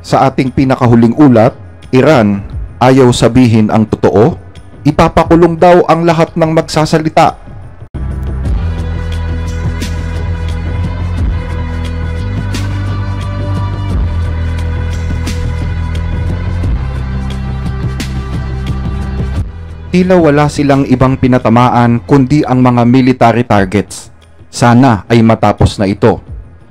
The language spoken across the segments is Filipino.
Sa ating pinakahuling ulat, Iran ayaw sabihin ang totoo, ipapakulong daw ang lahat ng magsasalita. Tila wala silang ibang pinatamaan kundi ang mga military targets. Sana ay matapos na ito.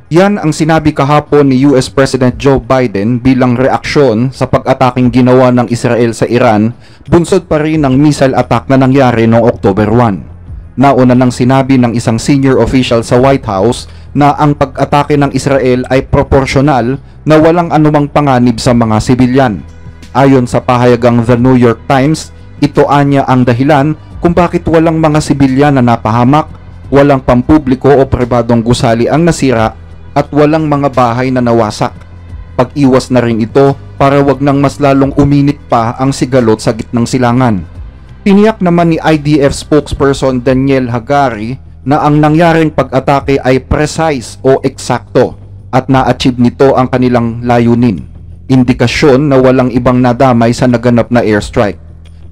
Yan ang sinabi kahapon ni US President Joe Biden bilang reaksyon sa pag-ataking ginawa ng Israel sa Iran, bunsod pa rin ng missile attack na nangyari noong October 1. Nauna nang sinabi ng isang senior official sa White House na ang pag-atake ng Israel ay proporsyonal na walang anumang panganib sa mga sibilyan. Ayon sa pahayagang The New York Times, ito anya ang dahilan kung bakit walang mga sibilyan na napahamak, walang pampubliko o pribadong gusali ang nasira, at walang mga bahay na nawasak. Pag-iwas na rin ito para wag nang mas lalong uminit pa ang sigalot sa gitnang silangan. Tiniyak naman ni IDF spokesperson Daniel Hagari na ang nangyaring pag-atake ay precise o eksakto at na-achieve nito ang kanilang layunin. Indikasyon na walang ibang nadamay sa naganap na airstrike.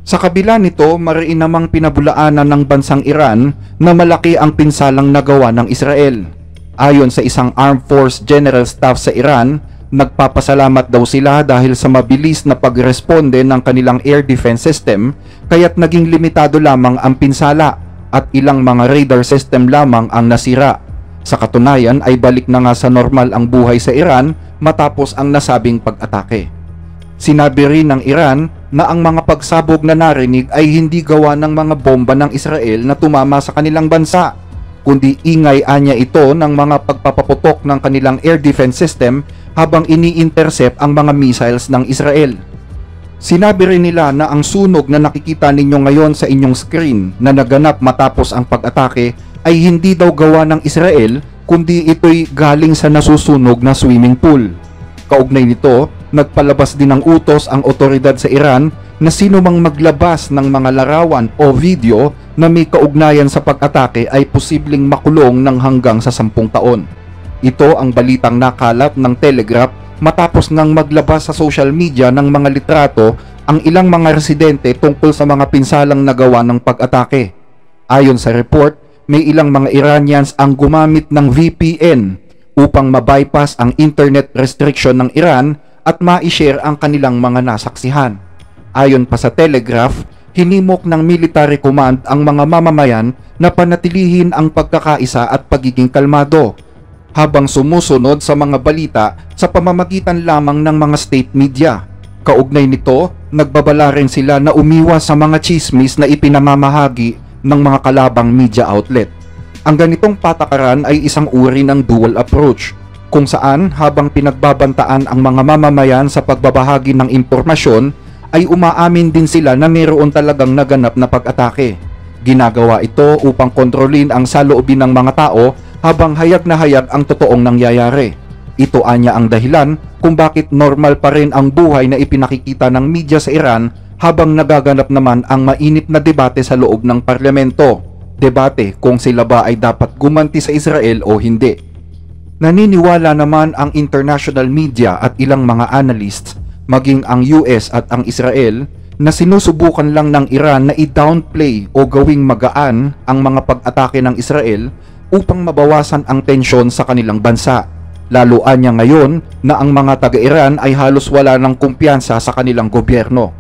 Sa kabila nito, mariin namang pinabulaanan ng bansang Iran na malaki ang pinsalang nagawa ng Israel. Ayon sa isang Armed Force General Staff sa Iran, nagpapasalamat daw sila dahil sa mabilis na pagresponde ng kanilang air defense system, kaya't naging limitado lamang ang pinsala at ilang mga radar system lamang ang nasira. Sa katunayan ay balik na nga sa normal ang buhay sa Iran matapos ang nasabing pag-atake. Sinabi rin ng Iran na ang mga pagsabog na narinig ay hindi gawa ng mga bomba ng Israel na tumama sa kanilang bansa, kundi ingay anya ito ng mga pagpapaputok ng kanilang air defense system habang ini-intercept ang mga missiles ng Israel. Sinabi rin nila na ang sunog na nakikita ninyo ngayon sa inyong screen na naganap matapos ang pag-atake ay hindi daw gawa ng Israel, kundi ito'y galing sa nasusunog na swimming pool. Kaugnay nito, nagpalabas din ng utos ang otoridad sa Iran na sino mang maglabas ng mga larawan o video na may kaugnayan sa pag-atake ay posibleng makulong ng hanggang sa 10 taon. Ito ang balitang nakalat ng Telegraph matapos ngang maglabas sa social media ng mga litrato ang ilang mga residente tungkol sa mga pinsalang nagawa ng pag-atake. Ayon sa report, may ilang mga Iranians ang gumamit ng VPN upang mabypass ang internet restriction ng Iran at ma-share ang kanilang mga nasaksihan. Ayon pa sa Telegraph, hinimok ng military command ang mga mamamayan na panatilihin ang pagkakaisa at pagiging kalmado, habang sumusunod sa mga balita sa pamamagitan lamang ng mga state media. Kaugnay nito, nagbabala rin sila na umiwas sa mga chismis na ipinamamahagi ng mga kalabang media outlet. Ang ganitong patakaran ay isang uri ng dual approach, kung saan habang pinagbabantaan ang mga mamamayan sa pagbabahagi ng impormasyon, ay umaamin din sila na mayroon talagang naganap na pag-atake. Ginagawa ito upang kontrolin ang saloobin ng mga tao habang hayag na hayag ang totoong nangyayari. Ito anya ang dahilan kung bakit normal pa rin ang buhay na ipinakikita ng media sa Iran habang nagaganap naman ang mainit na debate sa loob ng parlamento. Debate kung sila ba ay dapat gumanti sa Israel o hindi. Naniniwala naman ang international media at ilang mga analysts, maging ang US at ang Israel, na sinusubukan lang ng Iran na i-downplay o gawing magaan ang mga pag-atake ng Israel upang mabawasan ang tensyon sa kanilang bansa. Lalo anya ngayon na ang mga taga-Iran ay halos wala ng kumpiyansa sa kanilang gobyerno.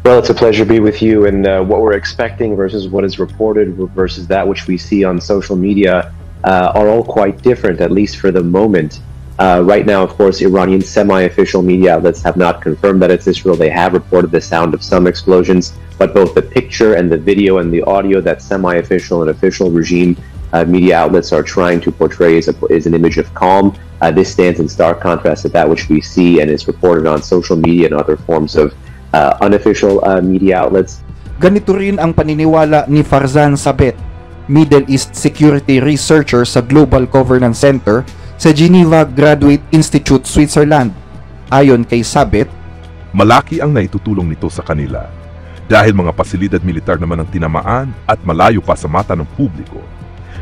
Well, it's a pleasure to be with you, and what we're expecting versus what is reported versus that which we see on social media are all quite different, at least for the moment. Right now, of course, Iranian semi-official media outlets have not confirmed that it's Israel. They have reported the sound of some explosions, but both the picture and the video and the audio that semi-official and official regime media outlets are trying to portray is an image of calm. This stands in stark contrast to that which we see and is reported on social media and other forms of unofficial media outlets. Ganito rin ang paniniwala ni Farzan Sabet, Middle East Security Researcher sa Global Governance Center sa Geneva Graduate Institute, Switzerland. Ayon kay Sabet, malaki ang naitutulong nito sa kanila dahil mga pasilidad militar naman ang tinamaan at malayo pa sa mata ng publiko.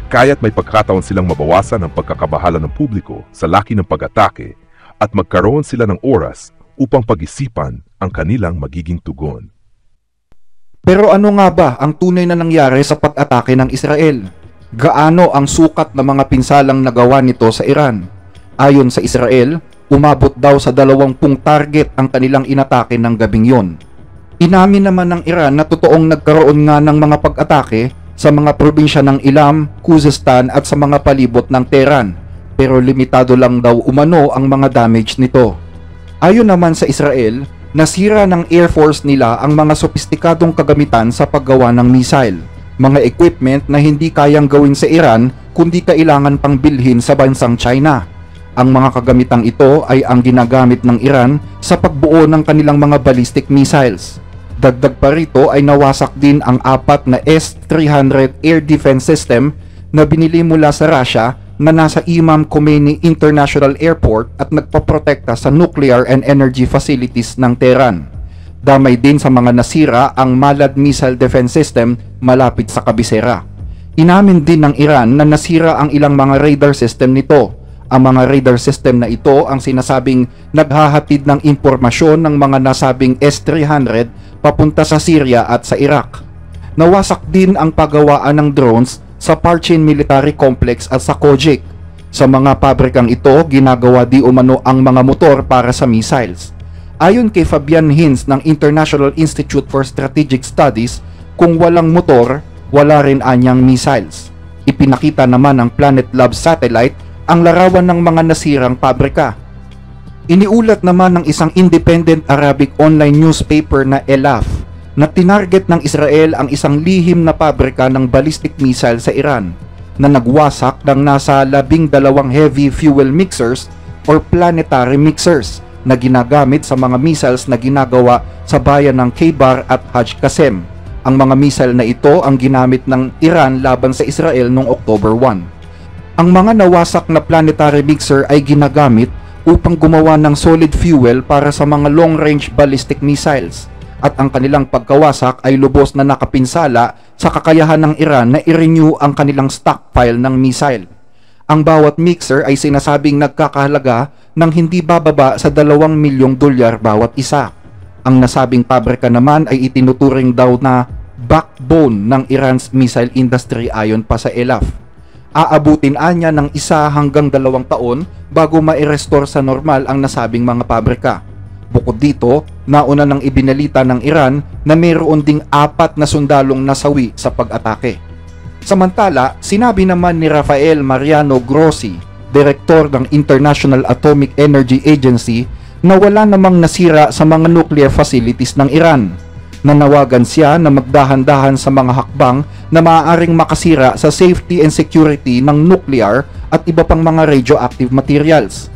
Kaya't may pagkataon silang mabawasan ang pagkakabahala ng publiko sa laki ng pag-atake at magkaroon sila ng oras upang pag-isipan ang kanilang magiging tugon. Pero ano nga ba ang tunay na nangyari sa pag-atake ng Israel? Gaano ang sukat ng mga pinsalang nagawa nito sa Iran? Ayon sa Israel, umabot daw sa 20 target ang kanilang inatake ng gabing yon. Inamin naman ng Iran na totoong nagkaroon nga ng mga pag-atake sa mga probinsya ng Ilam, Khuzestan at sa mga palibot ng Tehran, pero limitado lang daw umano ang mga damage nito. Ayon naman sa Israel, nasira ng Air Force nila ang mga sopistikadong kagamitan sa paggawa ng missile, mga equipment na hindi kayang gawin sa Iran kundi kailangan pang bilhin sa bansang China. Ang mga kagamitang ito ay ang ginagamit ng Iran sa pagbuo ng kanilang mga ballistic missiles. Dagdag pa rito ay nawasak din ang 4 na S-300 air defense system na binili mula sa Russia na nasa Imam Khomeini International Airport at nagpaprotekta sa nuclear and energy facilities ng Tehran. Damay din sa mga nasira ang Malad missile defense system malapit sa kabisera. Inamin din ng Iran na nasira ang ilang mga radar system nito. Ang mga radar system na ito ang sinasabing naghahatid ng impormasyon ng mga nasabing S-300 papunta sa Syria at sa Iraq. Nawasak din ang paggawaan ng drones sa Parchin Military Complex at sa Kojik. Sa mga pabrikang ito, ginagawa di umano ang mga motor para sa missiles. Ayon kay Fabian Hinz ng International Institute for Strategic Studies, kung walang motor, wala rin anyang missiles. Ipinakita naman ng Planet Labs satellite ang larawan ng mga nasirang pabrika. Iniulat naman ng isang independent Arabic online newspaper na Elaf na tinarget ng Israel ang isang lihim na pabrika ng ballistic missile sa Iran na nagwasak ng nasa 12 heavy fuel mixers or planetary mixers na ginagamit sa mga missiles na ginagawa sa bayan ng Khaybar at Hajj Qasem. Ang mga missile na ito ang ginamit ng Iran laban sa Israel noong October 1. Ang mga nawasak na planetary mixer ay ginagamit upang gumawa ng solid fuel para sa mga long-range ballistic missiles, at ang kanilang pagkawasak ay lubos na nakapinsala sa kakayahan ng Iran na i-renew ang kanilang stockpile ng missile. Ang bawat mixer ay sinasabing nagkakahalaga ng hindi bababa sa $2 milyong bawat isa. Ang nasabing pabrika naman ay itinuturing daw na backbone ng Iran's missile industry ayon pa sa Elaf. Aabutin anya ng 1 hanggang 2 taon bago ma-restore sa normal ang nasabing mga pabrika. Bukod dito, nauna nang ibinalita ng Iran na mayroon ding 4 na sundalong nasawi sa pag-atake. Samantala, sinabi naman ni Rafael Mariano Grossi, direktor ng International Atomic Energy Agency, na wala namang nasira sa mga nuclear facilities ng Iran. Nanawagan siya na magdahan-dahan sa mga hakbang na maaaring makasira sa safety and security ng nuclear at iba pang mga radioactive materials.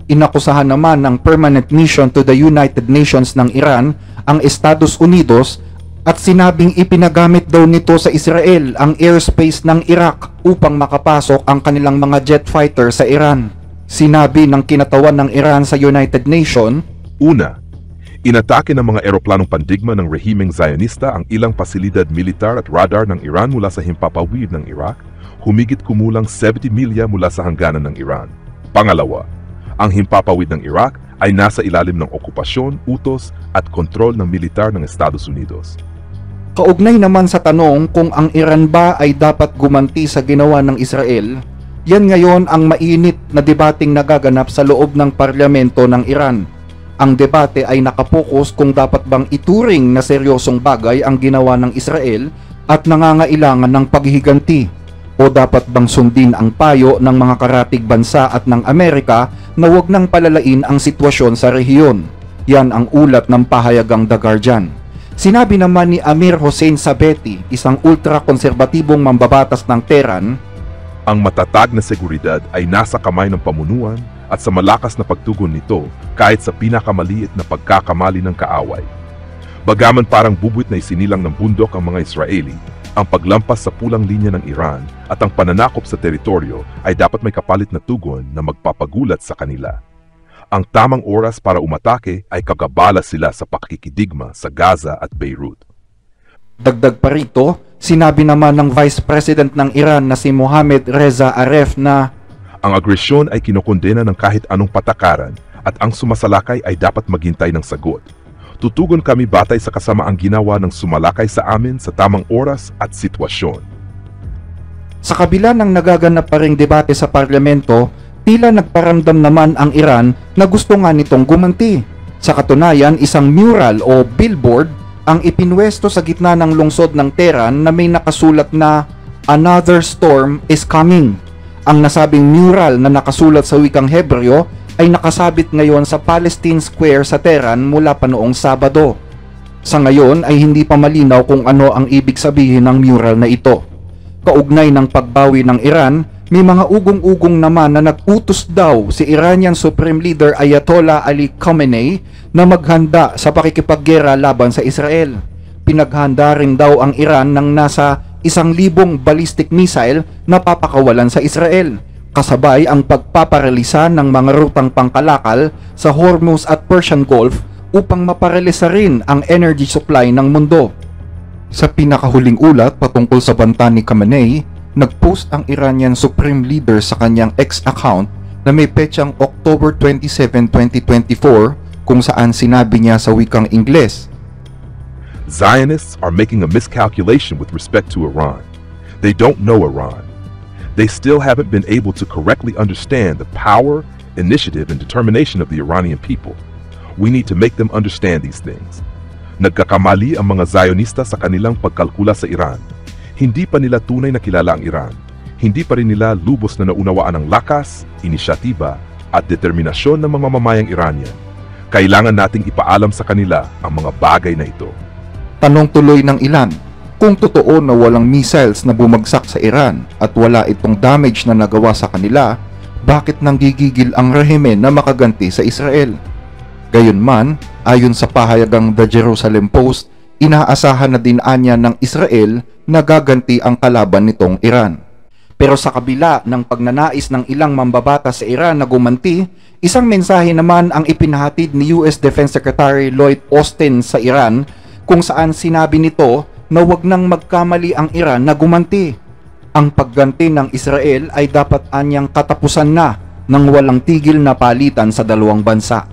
Inakusahan naman ng Permanent Mission to the United Nations ng Iran ang Estados Unidos at sinabing ipinagamit daw nito sa Israel ang airspace ng Iraq upang makapasok ang kanilang mga jet fighter sa Iran. Sinabi ng kinatawan ng Iran sa United Nations, Una, inatake ng mga eroplanong pandigma ng rehimeng Zionista ang ilang pasilidad militar at radar ng Iran mula sa himpapawid ng Iraq, humigit kumulang 70 milya mula sa hangganan ng Iran. Pangalawa, ang himpapawid ng Iraq ay nasa ilalim ng okupasyon, utos at kontrol ng militar ng Estados Unidos. kaugnay naman sa tanong kung ang Iran ba ay dapat gumanti sa ginawa ng Israel, yan ngayon ang mainit na debating nagaganap sa loob ng parlamento ng Iran. Ang debate ay nakapokus kung dapat bang ituring na seryosong bagay ang ginawa ng Israel at nangangailangan ng paghihiganti, o dapat bang sundin ang payo ng mga karatig bansa at ng Amerika na huwag nang palalain ang sitwasyon sa rehiyon. Yan ang ulat ng pahayagang The Guardian. Sinabi naman ni Amir Hossein Sabeti, isang ultra-konserbatibong mambabatas ng Tehran, ang matatag na seguridad ay nasa kamay ng pamunuan at sa malakas na pagtugon nito kahit sa pinakamaliit na pagkakamali ng kaaway. Bagaman parang bubuit na isinilang ng bundok ang mga Israeli, ang paglampas sa pulang linya ng Iran at ang pananakop sa teritoryo ay dapat may kapalit na tugon na magpapagulat sa kanila. Ang tamang oras para umatake ay kagabala sila sa pakikidigma sa Gaza at Beirut. Dagdag pa rito, sinabi naman ng Vice President ng Iran na si Mohammad Reza Aref na Ang agresyon ay kinokondena ng kahit anong patakaran at ang sumasalakay ay dapat maghintay ng sagot. Tutugon kami batay sa kasamaang ginawa ng sumalakay sa amin sa tamang oras at sitwasyon. Sa kabila ng nagaganap pa ring debate sa parlamento, tila nagparamdam naman ang Iran na gusto nga nitong gumanti. Sa katunayan, isang mural o billboard ang ipinwesto sa gitna ng lungsod ng Tehran na may nakasulat na "Another storm is coming." Ang nasabing mural na nakasulat sa wikang Hebreo ay nakasabit ngayon sa Palestine Square sa Tehran mula pa noong Sabado. Sa ngayon ay hindi pa malinaw kung ano ang ibig sabihin ng mural na ito. Kaugnay ng pagbawi ng Iran, may mga ugong-ugong naman na nag-utos daw si Iranian Supreme Leader Ayatollah Ali Khamenei na maghanda sa pakikipaggera laban sa Israel. Pinaghanda rin daw ang Iran ng nasa 1,000 ballistic missile na papakawalan sa Israel, kasabay ang pagpaparalisa ng mga rutang pangkalakal sa Hormuz at Persian Gulf upang maparalisa rin ang energy supply ng mundo. Sa pinakahuling ulat patungkol sa banta ni Khamenei, nag-post ang Iranian Supreme Leader sa kanyang X account na may petsang October 27, 2024 kung saan sinabi niya sa wikang Ingles, Zionists are making a miscalculation with respect to Iran. They don't know Iran. They still haven't been able to correctly understand the power, initiative, and determination of the Iranian people. We need to make them understand these things. Nagkakamali ang mga Zionista sa kanilang pagkalkula sa Iran. Hindi pa nila tunay na kilala ang Iran. Hindi pa rin nila lubos na naunawaan ang lakas, inisyatiba, at determinasyon ng mga mamamayang Iranian. Kailangan nating ipaalam sa kanila ang mga bagay na ito. Tanong tuloy ng ilan, kung totoo na walang missiles na bumagsak sa Iran at wala itong damage na nagawa sa kanila, bakit nanggigigil ang rehimen na makaganti sa Israel? Gayunman, ayon sa pahayagang The Jerusalem Post, inaasahan na din anya ng Israel na gaganti ang kalaban nitong Iran. Pero sa kabila ng pagnanais ng ilang mambabata sa Iran na gumanti, isang mensahe naman ang ipinahatid ni US Defense Secretary Lloyd Austin sa Iran kung saan sinabi nito na wag nang magkamali ang Iran na gumanti. Ang pagganti ng Israel ay dapat anyang katapusan na ng walang tigil na palitan sa dalawang bansa.